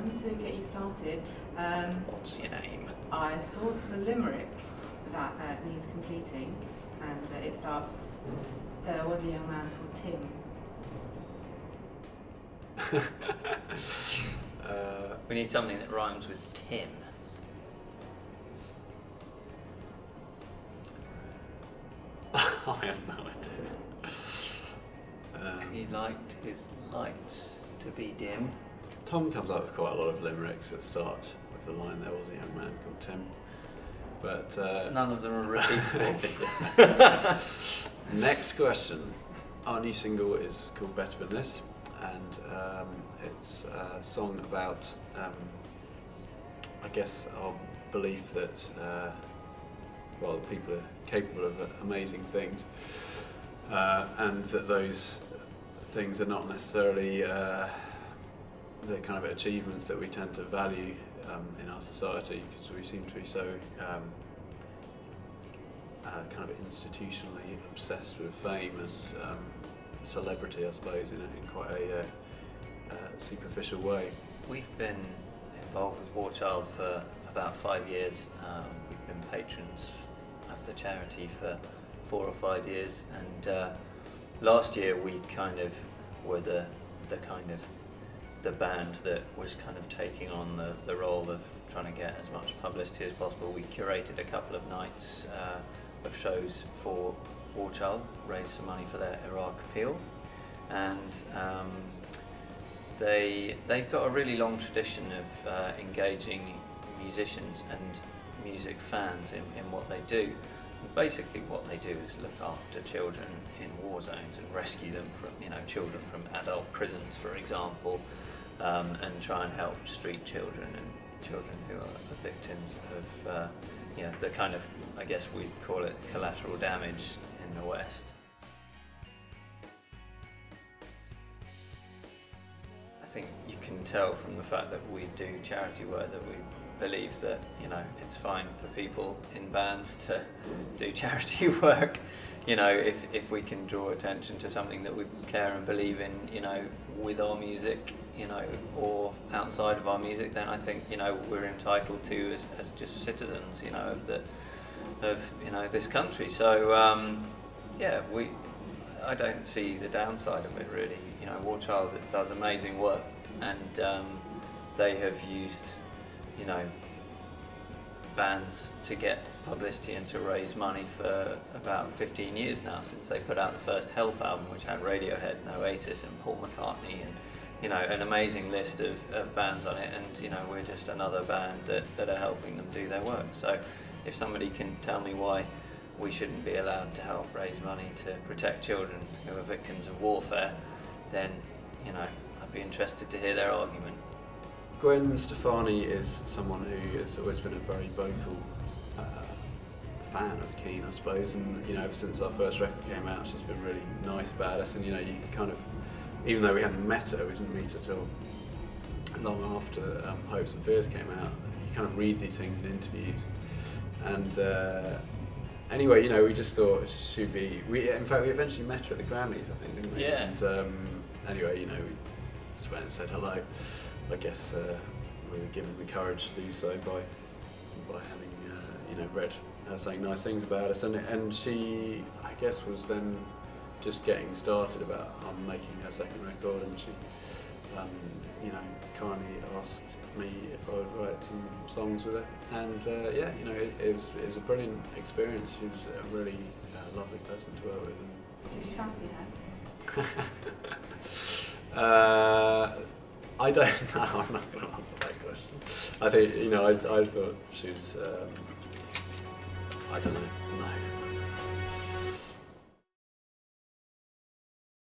fun to get you started. What's your name? I thought of a limerick that needs completing, and it starts, there was a young man called Tim. We need something that rhymes with Tim. I have no idea. He liked his lights to be dim. Tom comes up with quite a lot of limericks that start with the line, there was a young man called Tim. But none of them are repeatable. Next question. Our new single is called Better Than This, and it's a song about, I guess, our belief that well, people are capable of amazing things, and that those things are not necessarily the kind of achievements that we tend to value in our society, because we seem to be so kind of institutionally obsessed with fame and celebrity, I suppose, in quite a superficial way. We've been involved with War Child for about 5 years. We've been patrons of the charity for 4 or 5 years, and last year we kind of were the band that was kind of taking on the role of trying to get as much publicity as possible. We curated a couple of nights of shows for War Child, raised some money for their Iraq appeal, and they've got a really long tradition of engaging musicians and music fans in what they do. And basically what they do is look after children in war zones and rescue them from, children from adult prisons, for example, and try and help street children and children who are the victims of the kind of, I guess we'd call it collateral damage in the West. I think you can tell from the fact that we do charity work that we believe that it's fine for people in bands to do charity work. If we can draw attention to something that we care and believe in, with our music, or outside of our music, then I think we're entitled to as just citizens, of this country. So I don't see the downside of it really. War Child does amazing work, and they have used bands to get publicity and to raise money for about 15 years now, since they put out the first Help album, which had Radiohead and Oasis and Paul McCartney and an amazing list of bands on it, and we're just another band that are helping them do their work. So if somebody can tell me why we shouldn't be allowed to help raise money to protect children who are victims of warfare, then I'd be interested to hear their argument. Gwen Stefani is someone who has always been a very vocal fan of Keane, I suppose, and ever since our first record came out, she's been really nice about us, and you kind of, even though we hadn't met her, we didn't meet her till long after Hopes and Fears came out. You kind of read these things in interviews, and anyway, we just thought it should be. In fact, we eventually met her at the Grammys, I think, didn't we? Yeah. And anyway, we just went and said hello. I guess we were given the courage to do so by having read her saying nice things about us, and she, I guess, was then just getting started on making her second record, and she kindly asked me if I would write some songs with her, and it was a brilliant experience. She was a really lovely person to work with. Did you fancy her? I don't know. I'm not going to answer that question. I think I thought she was. I don't know. No.